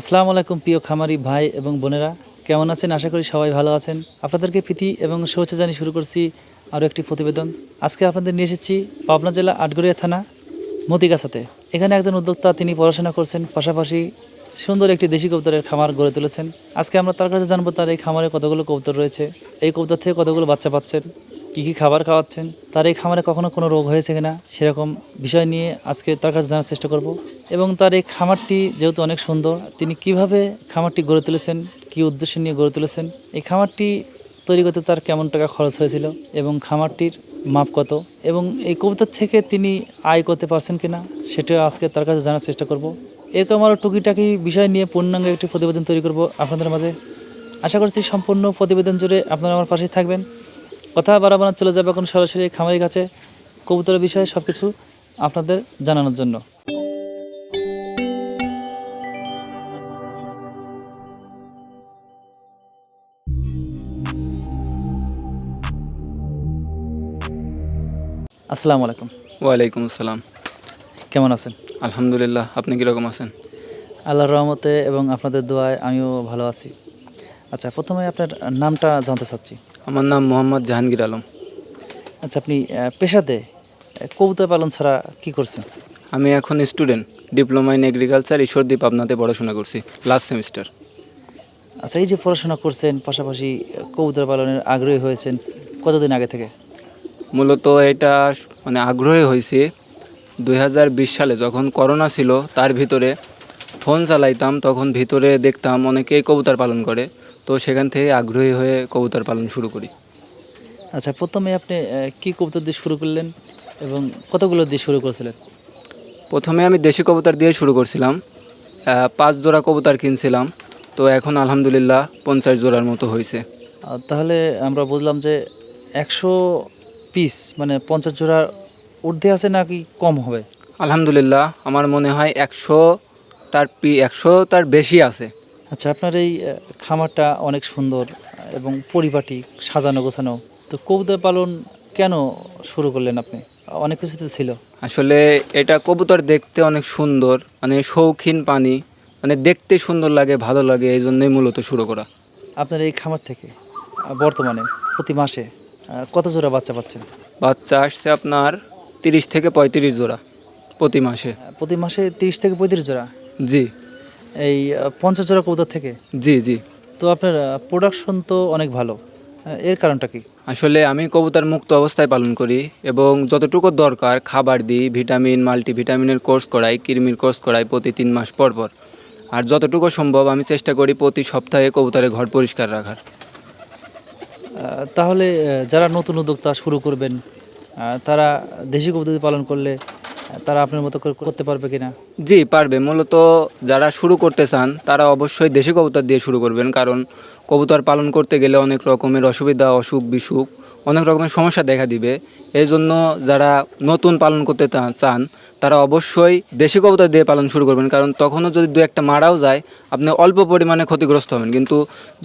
আসসালামু আলাইকুম প্রিয় খামারি ভাই এবং বোনেরা, কেমন আছেন? আশা করি সবাই ভালো আছেন। আপনাদেরকে প্রীতি এবং শুভেচ্ছা জানিয়ে শুরু করছি আরও একটি প্রতিবেদন। আজকে আপনাদের নিয়ে এসেছি পাবনা জেলা আটঘরিয়া থানা মতিগাছাতে। এখানে একজন উদ্যোক্তা, তিনি পড়াশোনা করছেন, পাশাপাশি সুন্দর একটি দেশি কবুতরের খামার গড়ে তুলেছেন। আজকে আমরা তার কাছে জানবো তার এই খামারে কতগুলো কবুতর রয়েছে, এই কবুতর থেকে কতগুলো বাচ্চা পাচ্ছেন, কী কী খাবার খাওয়াচ্ছেন, তার এই খামারে কখনো কোনো রোগ হয়েছে কিনা সেরকম বিষয় নিয়ে আজকে তার কাছে জানার চেষ্টা করব। এবং তার এই খামারটি যেহেতু অনেক সুন্দর, তিনি কিভাবে খামারটি গড়ে তুলেছেন, কী উদ্দেশ্য নিয়ে গড়ে তুলেছেন, এই খামারটি তৈরি করতে তার কেমন টাকা খরচ হয়েছিল এবং খামারটির মাপ কত, এবং এই কবুতর থেকে তিনি আয় করতে পারছেন কিনা সেটা আজকে তার কাছে জানার চেষ্টা করব। এরকম আরও টুকিটাকি বিষয় নিয়ে পূর্ণাঙ্গ একটি প্রতিবেদন তৈরি করব আপনাদের মাঝে। আশা করছি সম্পূর্ণ প্রতিবেদন জুড়ে আপনারা আমার পাশেই থাকবেন। কথা বাড়াবাড়া চলে যাবে এখন সরাসরি খামারের কাছে কবুতরের বিষয়ে সব কিছু আপনাদের জানানোর জন্য। আসসালামু আলাইকুম। ওয়ালাইকুম আসসালাম। কেমন আছেন? আলহামদুলিল্লাহ, আপনি কীরকম আছেন? আল্লাহর রহমতে এবং আপনাদের দোয়ায় আমিও ভালো আছি। আচ্ছা, প্রথমে আপনার নামটা জানতে চাচ্ছি। আমার নাম মোহাম্মদ জাহাঙ্গীর আলম। আচ্ছা, আপনি পেশাতে কবুতর পালন ছাড়া কি করছেন? আমি এখন student, diploma in agriculture, Ishwardi পাবনাতে পড়াশোনা করছি, লাস্ট সেমিস্টার। আচ্ছা, এই যে পড়াশোনা করছেন, পাশাপাশি কবুতর পালনের আগ্রহী হয়েছেন কতদিন আগে থেকে? মূলত এটা আগ্রহী হয়েছি 2020 সালে, যখন করোনা ছিল। তার ভিতরে ফোন চালাইতাম, তখন ভিতরে দেখতাম অনেকেই কবুতর পালন করে, তো সেখান থেকে আগ্রহী হয়ে কবুতর পালন শুরু করি। আচ্ছা, প্রথমে আপনি কি কবুতর দিয়ে শুরু করলেন এবং কতগুলো দিয়ে শুরু করেছিলেন? প্রথমে আমি দেশি কবুতর দিয়ে শুরু করছিলাম, 5 জোড়া কবুতর কিনছিলাম, তো এখন আলহামদুলিল্লাহ 50 জোড়ার মতো হয়েছে। তাহলে আমরা বুঝলাম যে 100 পিস মানে 50 জোড়া ঊর্ধ্বে আছে নাকি কম হবে? আলহামদুলিল্লাহ, আমার মনে হয় 100 তার বেশি আছে। আচ্ছা, আপনার এই খামারটা অনেক সুন্দর এবং পরিপাটি, সাজানো গোছানো। তো কবুতর পালন কেন শুরু করলেন আপনি? অনেক কিছুতে ছিল। আসলে এটা কবুতর দেখতে অনেক সুন্দর, শৌখিন পানি, দেখতে সুন্দর লাগে, ভালো লাগে, এই জন্যই মূলত শুরু করা। আপনার এই খামার থেকে বর্তমানে প্রতি মাসে কত জোড়া বাচ্চা পাচ্ছেন? বাচ্চা আসছে আপনার 30 থেকে 35 জোড়া প্রতি মাসে। প্রতি মাসে 30 থেকে 35 জোড়া? জি এই 50 জোড়া কবুতর থেকে? জি জি। তো আপনার প্রোডাকশন তো অনেক ভালো। এর কারণটা কি? আসলে আমি কবুতর মুক্ত অবস্থায় পালন করি এবং যতটুকু দরকার খাবার দিই, ভিটামিন, মাল্টিভিটামিনের কোর্স করাই, কৃমির কোর্স করাই প্রতি 3 মাস পর পর। আর যতটুকু সম্ভব আমি চেষ্টা করি প্রতি সপ্তাহে কবুতরের ঘর পরিষ্কার রাখার। তাহলে যারা নতুন উদ্যোক্তা শুরু করবেন, তারা দেশি কবুতর পালন করলে তারা আপনার মতো করে করতে পারবে কিনা? জি পারবে। মূলত যারা শুরু করতে চান তারা অবশ্যই দেশি কবুতর দিয়ে শুরু করবেন, কারণ কবুতর পালন করতে গেলে অনেক রকমের অসুবিধা, অসুখ বিসুখ, অনেক রকমের সমস্যা দেখা দিবে। এই জন্য যারা নতুন পালন করতে চান তারা অবশ্যই দেশি কবুতর দিয়ে পালন শুরু করবেন, কারণ তখনও যদি দু একটা মারাও যায় আপনি অল্প পরিমাণে ক্ষতিগ্রস্ত হবেন। কিন্তু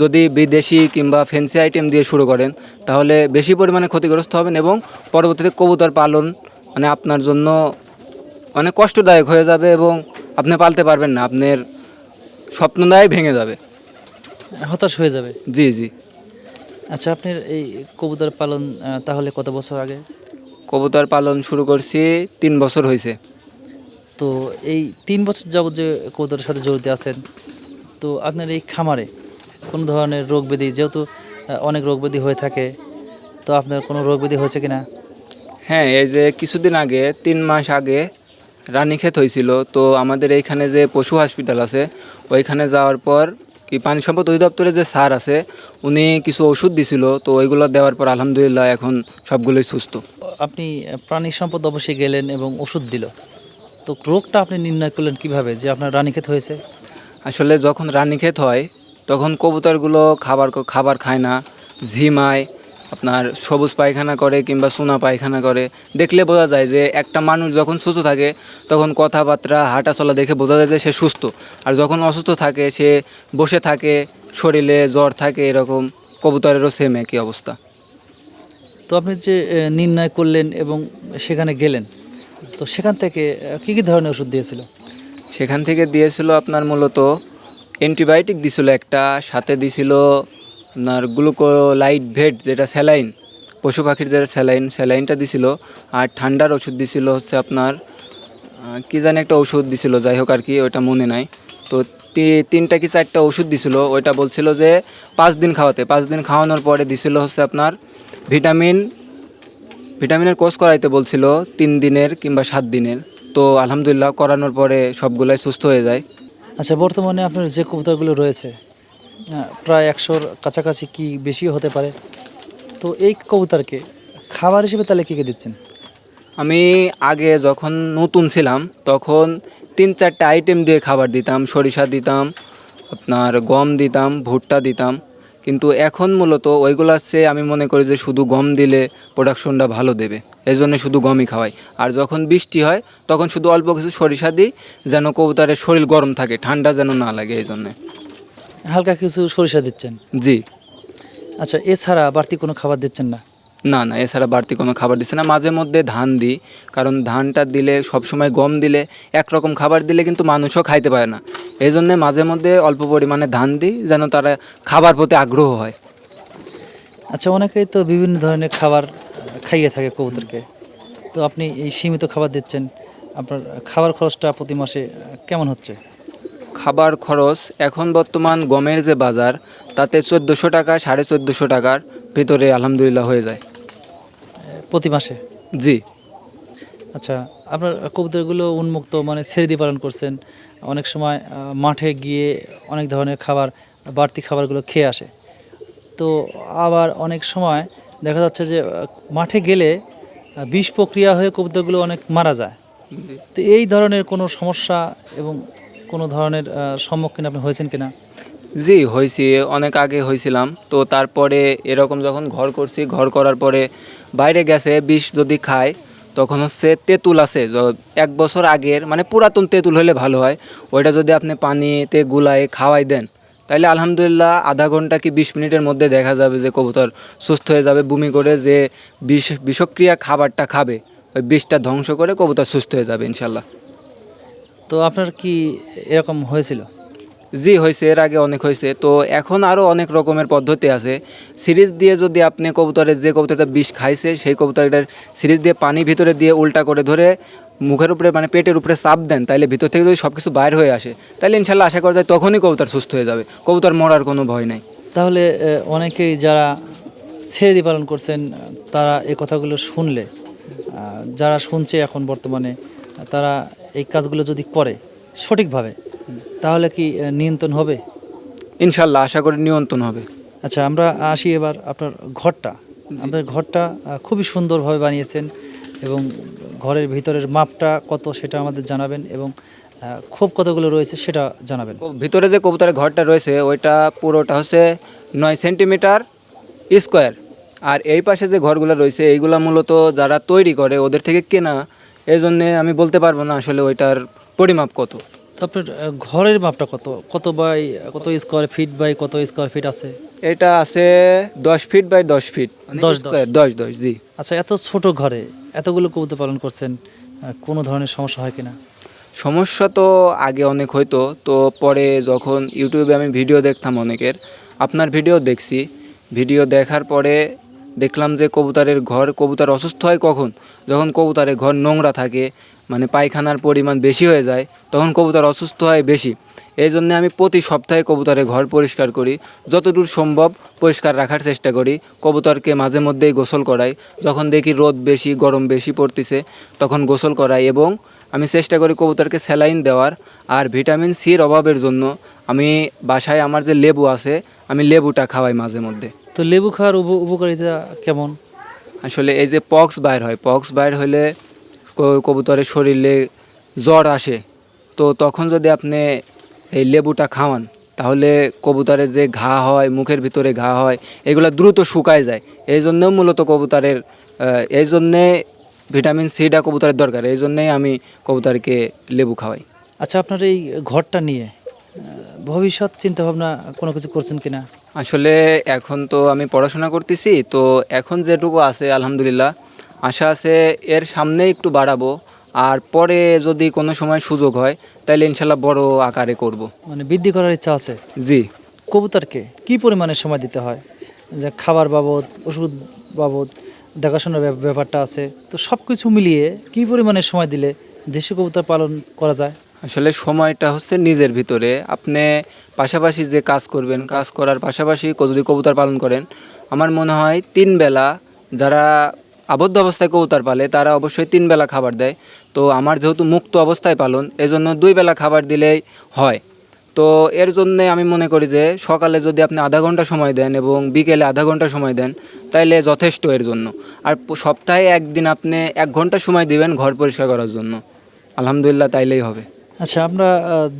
যদি বিদেশি কিংবা ফ্যান্সি আইটেম দিয়ে শুরু করেন তাহলে বেশি পরিমাণে ক্ষতিগ্রস্ত হবেন এবং পরবর্তীতে কবুতর পালন আপনার জন্য অনেক কষ্টদায়ক হয়ে যাবে এবং আপনি পালতে পারবেন না, আপনার স্বপ্নটাই ভেঙে যাবে। হতাশ হয়ে যাবে। জি জি। আচ্ছা, আপনার এই কবুতর পালন তাহলে কত বছর আগে? কবুতর পালন শুরু করছি 3 বছর হয়েছে। তো এই 3 বছর যাবত যে কবুতরের সাথে জড়িত আছেন, তো আপনার এই খামারে কোনো ধরনের রোগ ব্যাধি, যেহেতু অনেক রোগ ব্যাধি হয়ে থাকে, তো আপনার কোনো রোগ ব্যাধি হয়েছে কিনা? হ্যাঁ, এই যে কিছুদিন আগে 3 মাস আগে রানীক্ষেত হয়েছিল, তো আমাদের এইখানে যে পশু হসপিটাল আছে ওইখানে যাওয়ার পর কি পানি সম্পদ অধিদপ্তরে যে স্যার আছে উনি কিছু ওষুধ দিছিল, তো ওইগুলো দেওয়ার পর আলহামদুলিল্লাহ এখন সবগুলোই সুস্থ। আপনি প্রাণী সম্পদ অবশ্যই গেলেন এবং ওষুধ দিল, তো রোগটা আপনি নির্ণয় করলেন কিভাবে যে আপনার রানীক্ষেত হয়েছে? আসলে যখন রানীক্ষেত হয় তখন কবুতরগুলো খাবার খায় না, ঝিমায়, আপনার সবুজ পায়খানা করে কিংবা সোনা পায়খানা করে। দেখলে বোঝা যায় যে একটা মানুষ যখন সুস্থ থাকে তখন কথাবার্তা, হাঁটা চলা দেখে বোঝা যায় যে সে সুস্থ, আর যখন অসুস্থ থাকে সে বসে থাকে, শরীরে জ্বর থাকে, এরকম কবুতরেরও সেম একই অবস্থা। তো আপনি যে নির্ণয় করলেন এবং সেখানে গেলেন, তো সেখান থেকে কী কী ধরনের ওষুধ দিয়েছিল? সেখান থেকে দিয়েছিল আপনার মূলত অ্যান্টিবায়োটিক দিছিল একটা, সাথে দিছিল আপনার গ্লুকোলাইট ভেট, যেটা স্যালাইন, পশু পাখির যেটা স্যালাইনটা দিছিল। আর ঠান্ডার ওষুধ দিছিল হচ্ছে আপনার কি জানি একটা ওষুধ দিছিল, যাই হোক আর কি, ওইটা মনে নাই। তো তিনটা কি চারটা ওষুধ দিছিল, ওইটা বলছিল যে 5 দিন খাওয়াতে। 5 দিন খাওয়ানোর পরে দিছিল হচ্ছে আপনার ভিটামিনের কোর্স করাইতে বলছিল 3 দিনের কিংবা 7 দিনের। তো আলহামদুলিল্লাহ করানোর পরে সবগুলাই সুস্থ হয়ে যায়। আচ্ছা, বর্তমানে আপনার যে কবুতরগুলো রয়েছে প্রায় 100-র কাছাকাছি কি বেশিও হতে পারে, তো এই কবুতরকে খাবার হিসেবে তাহলে কী কী দিচ্ছেন? আমি আগে যখন নতুন ছিলাম তখন 3-4টা আইটেম দিয়ে খাবার দিতাম, সরিষা দিতাম, আপনার গম দিতাম, ভুট্টা দিতাম। কিন্তু এখন মূলত ওইগুলোর চেয়ে আমি মনে করি যে শুধু গম দিলে প্রোডাকশনটা ভালো দেবে, এই জন্য শুধু গমই খাওয়াই। আর যখন বৃষ্টি হয় তখন শুধু অল্প কিছু সরিষা দিই, যেন কবুতরের শরীর গরম থাকে, ঠান্ডা যেন না লাগে, এই জন্যে। হালকা কিছু সরিষা দিচ্ছেন? জি। আচ্ছা, এছাড়া বাড়তি কোনো খাবার দিচ্ছেন না? না না, এছাড়া বাড়তি কোনো খাবার দিচ্ছে না। মাঝে মধ্যে ধান দিই, কারণ ধানটা দিলে সবসময় গম দিলে একরকম খাবার দিলে কিন্তু মানুষও খাইতে পারে না। এই জন্যে মাঝে মধ্যে অল্প পরিমাণে ধান দিই, যেন তারা খাবার প্রতি আগ্রহ হয়। আচ্ছা, অনেকেই তো বিভিন্ন ধরনের খাবার খাইয়ে থাকে কবুতরকে, তো আপনি এই সীমিত খাবার দিচ্ছেন, আপনার খাবার খরচটা প্রতি মাসে কেমন হচ্ছে? খাবার খরচ এখন বর্তমান গমের যে বাজার, তাতে 1400 টাকা, 1450 টাকার ভিতরে আলহামদুলিল্লাহ হয়ে যায়। প্রতি মাসে? জি। আচ্ছা, আপনার কবুতরগুলো উন্মুক্ত মানে ছেড়ে দিয়ে পালন করছেন, অনেক সময় মাঠে গিয়ে অনেক ধরনের খাবার, বাড়তি খাবারগুলো খেয়ে আসে, তো আবার অনেক সময় দেখা যাচ্ছে যে মাঠে গেলে বিষ প্রক্রিয়া হয়ে কবুতরগুলো অনেক মারা যায়। জি। তো এই ধরনের কোনো সমস্যা এবং কোনো ধরনের সম্মুখীন আপনি হয়েছেন কিনা? জি হয়েছি, অনেক আগে হয়েছিলাম। তো তারপরে এরকম যখন ঘর করছি, ঘর করার পরে বাইরে গেছে বিষ যদি খায়, তখন হচ্ছে তেঁতুল আছে 1 বছর আগের, মানে পুরাতন তেঁতুল হলে ভালো হয়। ওইটা যদি আপনি পানিতে গুলায় খাওয়াই দেন, তাহলে আলহামদুলিল্লাহ আধা ঘন্টা কি 20 মিনিটের মধ্যে দেখা যাবে যে কবুতর সুস্থ হয়ে যাবে। বমি করে যে বিষক্রিয়া খাবারটা খাবে, ওই বিষটা ধ্বংস করে কবুতর সুস্থ হয়ে যাবে ইনশাল্লাহ। তো আপনার কি এরকম হয়েছিল? জি হয়েছে, এর আগে অনেক হয়েছে। তো এখন আরও অনেক রকমের পদ্ধতি আছে। সিরিজ দিয়ে যদি আপনি কবুতরের, যে কবুতরটা বিষ খাইছে সেই কবুতরটার সিরিজ দিয়ে পানি ভিতরে দিয়ে উল্টা করে ধরে মুখের উপরে মানে পেটের উপরে চাপ দেন, তাহলে ভিতর থেকে যদি সব কিছু বাইর হয়ে আসে, তাহলে ইনশাল্লাহ আশা করা যায় তখনই কবুতর সুস্থ হয়ে যাবে, কবুতর মরার কোনো ভয় নাই। তাহলে অনেকেই যারা ছেড়ে দিয়ে পালন করছেন তারা এই কথাগুলো শুনলে, যারা শুনছে এখন বর্তমানে, তারা এই কাজগুলো যদি করে সঠিকভাবে, তাহলে কি নিয়ন্ত্রণ হবে? ইনশাল্লাহ আশা করি নিয়ন্ত্রণ হবে। আচ্ছা, আমরা আসি এবার আপনার ঘরটা। আপনার ঘরটা খুবই সুন্দরভাবে বানিয়েছেন, এবং ঘরের ভিতরের মাপটা কত সেটা আমাদের জানাবেন, এবং খোপ কতগুলো রয়েছে সেটা জানাবেন। ভিতরে যে কবুতরের ঘরটা রয়েছে ওইটা পুরোটা হচ্ছে 9 সেন্টিমিটার স্কোয়ার। আর এই পাশে যে ঘরগুলো রয়েছে এইগুলো মূলত যারা তৈরি করে ওদের থেকে কেনা, এই জন্যে আমি বলতে পারবো না আসলে ওইটার পরিমাপ কত। তো আপনার ঘরের মাপটা কত, কত বাই কত স্কোয়ার ফিট বাই কত স্কোয়ার ফিট আছে? এটা আছে 10 ফিট বাই 10 ফিট, 10 স্কোয়ার, 10 জি। আচ্ছা, এত ছোট ঘরে এতগুলো কবুতর পালন করছেন, কোনো ধরনের সমস্যা হয় কিনা? সমস্যা তো আগে অনেক হইতো, তো পরে যখন ইউটিউবে আমি ভিডিও দেখতাম অনেকের, আপনার ভিডিও দেখছি, ভিডিও দেখার পরে দেখলাম যে কবুতর অসুস্থ হয় কখন, যখন কবুতরের ঘর নোংরা থাকে, মানে পায়খানার পরিমাণ বেশি হয়ে যায়, তখন কবুতর অসুস্থ হয় বেশি। এই জন্য আমি প্রতি সপ্তাহে কবুতরের ঘর পরিষ্কার করি, যতদূর সম্ভব পরিষ্কার রাখার চেষ্টা করি। কবুতরকে মাঝে মধ্যেই গোসল করাই, যখন দেখি রোদ বেশি, গরম বেশি পড়তেছে তখন গোসল করাই, এবং আমি চেষ্টা করি কবুতরকে স্যালাইন দেওয়ার। আর ভিটামিন সির অভাবের জন্য আমি বাসায় আমার যে লেবু আছে, আমি লেবুটা খাওয়াই মাঝে মধ্যে। তো লেবু খাওয়ার উপকারিতা কেমন? আসলে এই যে পক্স বাইর হলে কবুতরের শরীরে জ্বর আসে, তো তখন যদি আপনি এই লেবুটা খাওয়ান, তাহলে কবুতরের যে ঘা হয়, মুখের ভিতরে ঘা হয়, এগুলো দ্রুত শুকায় যায়। এই জন্যও মূলত এই জন্যে ভিটামিন সিটা কবুতরের দরকার, এই জন্যেই আমি কবুতরকে লেবু খাওয়াই। আচ্ছা, আপনার এই ঘরটা নিয়ে ভবিষ্যৎ চিন্তাভাবনা কোনো কিছু করছেন কিনা? আসলে এখন তো আমি পড়াশোনা করতেছি, তো এখন যেটুকু আছে আলহামদুলিল্লাহ, আশা আছে এর সামনে একটু বাড়াবো। আর পরে যদি কোনো সময় সুযোগ হয় তাহলে ইনশাল্লাহ বড় আকারে করব। মানে বৃদ্ধি করার ইচ্ছা আছে। জি। কবুতরকে কি পরিমাণে সময় দিতে হয়, যে খাবার বাবদ, ওষুধ বাবদ, দেখাশোনার ব্যাপারটা আছে, তো সব কিছু মিলিয়ে কি পরিমাণে সময় দিলে দেশি কবুতর পালন করা যায়? আসলে সময়টা হচ্ছে নিজের ভিতরে। আপনি পাশাপাশি যে কাজ করবেন, কাজ করার পাশাপাশি যদি কবুতর পালন করেন, আমার মনে হয় 3 বেলা, যারা আবদ্ধ অবস্থায় কবুতর পালে তারা অবশ্যই 3 বেলা খাবার দেয়। তো আমার যেহেতু মুক্ত অবস্থায় পালন, এজন্য 2 বেলা খাবার দিলেই হয়। তো এর জন্যে আমি মনে করি যে সকালে যদি আপনি আধা ঘন্টা সময় দেন এবং বিকেলে আধা ঘন্টা সময় দেন তাইলে যথেষ্ট এর জন্য। আর সপ্তাহে একদিন আপনি 1 ঘন্টা সময় দিবেন ঘর পরিষ্কার করার জন্য, আলহামদুলিল্লাহ তাইলেই হবে। আচ্ছা, আমরা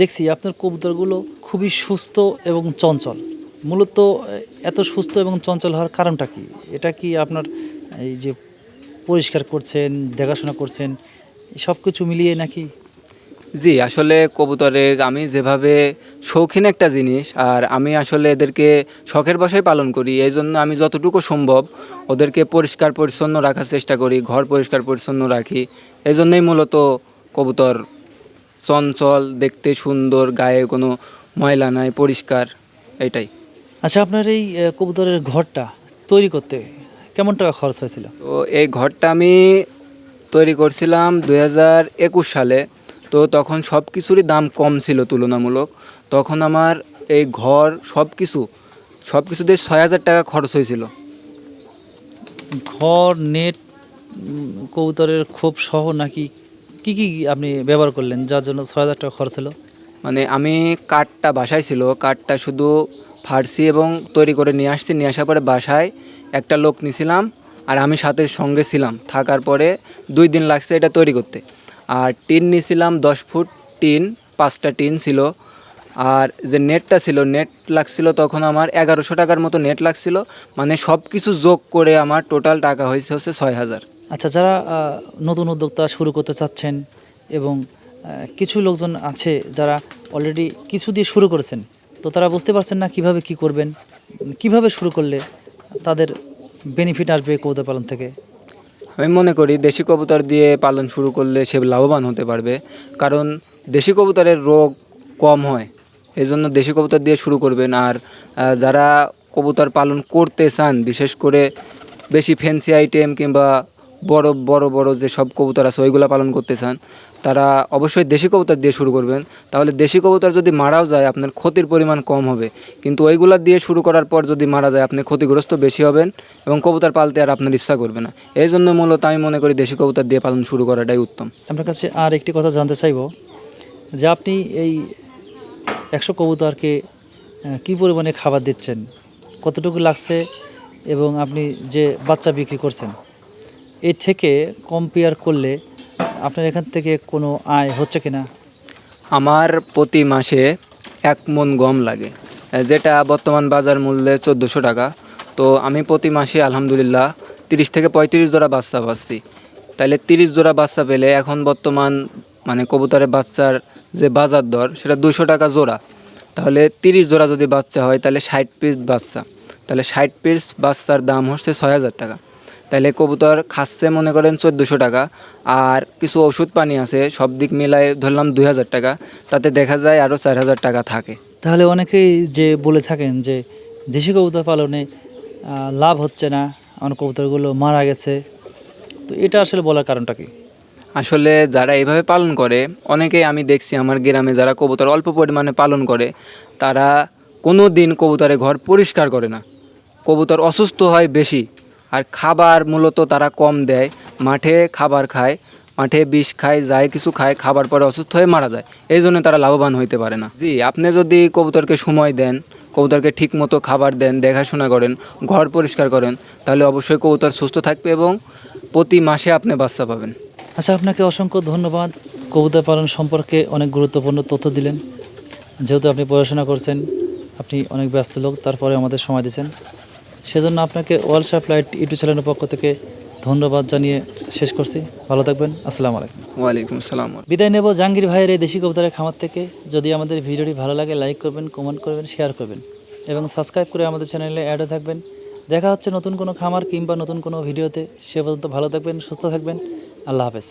দেখছি আপনার কবুতরগুলো খুবই সুস্থ এবং চঞ্চল। মূলত এত সুস্থ এবং চঞ্চল হওয়ার কারণটা কি? এটা কি আপনার এই যে পরিষ্কার করছেন, দেখাশোনা করছেন, সব কিছু মিলিয়ে নাকি? জি, আসলে কবুতরের আমি যেভাবে শৌখিন একটা জিনিস, আর আমি আসলে এদেরকে শখের বশে পালন করি। এই জন্য আমি যতটুকু সম্ভব ওদেরকে পরিষ্কার পরিচ্ছন্ন রাখার চেষ্টা করি, ঘর পরিষ্কার পরিচ্ছন্ন রাখি। এই জন্যই মূলত কবুতর চঞ্চল, দেখতে সুন্দর, গায়ে কোনো ময়লা নাই, পরিষ্কার, এটাই। আচ্ছা, আপনার এই কবুতরের ঘরটা তৈরি করতে কেমন টাকা খরচ হয়েছিল? তো এই ঘরটা আমি তৈরি করছিলাম 2021 সালে। তো তখন সব কিছুরই দাম কম ছিল তুলনামূলক। তখন আমার এই ঘর সব কিছুতে 6,000 টাকা খরচ হয়েছিল। ঘর, নেট, কবুতরের খোপ সহ নাকি কি কি আপনি ব্যবহার করলেন যার জন্য 6,000 টাকা খরচ হলো? মানে আমি কাঠটা বাসায় ছিল, কাঠটা শুধু ফাড়ছি এবং তৈরি করে নিয়ে আসছি। নিয়ে আসার পরে বাসায় একটা লোক নিয়েছিলাম, আর আমি সাথে সঙ্গে ছিলাম। থাকার পরে 2 দিন লাগছে এটা তৈরি করতে। আর টিন নিয়েছিলাম 10 ফুট টিন, 5টা টিন ছিল। আর যে নেটটা ছিল, নেট লাগছিল তখন আমার 1100 টাকার মতো নেট লাগছিল। মানে সব কিছু যোগ করে আমার টোটাল টাকা হয়েছে 6,000। আচ্ছা, যারা নতুন উদ্যোক্তা শুরু করতে চাচ্ছেন এবং কিছু লোকজন আছে যারা অলরেডি কিছু দিয়ে শুরু করেছেন, তো তারা বুঝতে পারছেন না কিভাবে কি করবেন, কিভাবে শুরু করলে তাদের বেনিফিট আসবে কবুতর পালন থেকে। আমি মনে করি দেশি কবুতর দিয়ে পালন শুরু করলে সে লাভবান হতে পারবে, কারণ দেশি কবুতরের রোগ কম হয়। এই জন্য দেশি কবুতর দিয়ে শুরু করবেন। আর যারা কবুতর পালন করতে চান, বিশেষ করে বেশি ফ্যান্সি আইটেম কিংবা বড় বড় বড় যে সব কবুতর আছে ওইগুলো পালন করতে চান, তারা অবশ্যই দেশি কবুতর দিয়ে শুরু করবেন। তাহলে দেশি কবুতর যদি মারাও যায় আপনার ক্ষতির পরিমাণ কম হবে, কিন্তু ওইগুলা দিয়ে শুরু করার পর যদি মারা যায় আপনি ক্ষতিগ্রস্ত বেশি হবেন এবং কবুতর পালতে আর আপনার ইচ্ছা করবে না। এই জন্য মূলত আমি মনে করি দেশি কবুতর দিয়ে পালন শুরু করাটাই উত্তম। আপনার কাছে আর একটি কথা জানতে চাইব, যে আপনি এই 100 কবুতরকে কী পরিমাণে খাবার দিচ্ছেন, কতটুকু লাগছে, এবং আপনি যে বাচ্চা বিক্রি করছেন এর থেকে কম্পেয়ার করলে আপনার এখান থেকে কোনো আয় হচ্ছে কিনা? আমার প্রতি মাসে 1 মণ গম লাগে, যেটা বর্তমান বাজার মূল্যে 1400 টাকা। তো আমি প্রতি মাসে আলহামদুলিল্লাহ 30 থেকে 35 জোড়া বাচ্চা পাচ্ছি। তাহলে 30 জোড়া বাচ্চা পেলে এখন বর্তমান মানে কবুতরের বাচ্চার যে বাজার দর সেটা 200 টাকা জোড়া। তাহলে 30 জোড়া যদি বাচ্চা হয় তাহলে 60 পিস বাচ্চা, তাহলে 60 পিস বাচ্চার দাম হচ্ছে 6,000 টাকা। তাহলে কবুতর খাচ্ছে মনে করেন 1400 টাকা, আর কিছু ওষুধ পানি আছে, সব দিক মিলাই ধরলাম 2,000 টাকা, তাতে দেখা যায় আরও 4,000 টাকা থাকে। তাহলে অনেকেই যে বলে থাকেন যে দেশি কবুতর পালনে লাভ হচ্ছে না, আমার কবুতরগুলো মারা গেছে, তো এটা আসলে বলার কারণটা কি? আসলে যারা এইভাবে পালন করে, অনেকেই আমি দেখছি আমার গ্রামে যারা কবুতর অল্প পরিমাণে পালন করে, তারা কোনো দিন কবুতরের ঘর পরিষ্কার করে না। কবুতর অসুস্থ হয় বেশি, আর খাবার মূলত তারা কম দেয়। মাঠে খাবার খায়, মাঠে বিষ খায়, যায় কিছু খায়, খাবার পরে অসুস্থ হয়ে মারা যায়। এই জন্য তারা লাভবান হইতে পারে না। জি, আপনি যদি কবুতরকে সময় দেন, কবুতরকে ঠিক মতো খাবার দেন, দেখাশোনা করেন, ঘর পরিষ্কার করেন, তাহলে অবশ্যই কবুতর সুস্থ থাকবে এবং প্রতি মাসে আপনি বাচ্চা পাবেন। আচ্ছা, আপনাকে অসংখ্য ধন্যবাদ। কবুতর পালন সম্পর্কে অনেক গুরুত্বপূর্ণ তথ্য দিলেন। যেহেতু আপনি পড়াশোনা করছেন, আপনি অনেক ব্যস্ত লোক, তারপরে আমাদের সময় দিয়েছেন, সেজন্য আপনাকে ওয়ার্ল্ড শার্প লাইট ইউটিউব চ্যানেলের পক্ষ থেকে ধন্যবাদ জানিয়ে শেষ করছি। ভালো থাকবেন। আসসালামু আলাইকুম। ওয়ালাইকুম আসসালাম। বিদায় নেব জাহাঙ্গীর ভাইয়ের এই দেশি কবুতরের খামার থেকে। যদি আমাদের ভিডিওটি ভালো লাগে লাইক করবেন, কমেন্ট করবেন, শেয়ার করবেন এবং সাবস্ক্রাইব করে আমাদের চ্যানেলে অ্যাড হয়ে থাকবেন। দেখা হচ্ছে নতুন কোনো খামার কিংবা নতুন কোনো ভিডিওতে। সে পর্যন্ত ভালো থাকবেন, সুস্থ থাকবেন। আল্লাহ হাফেজ।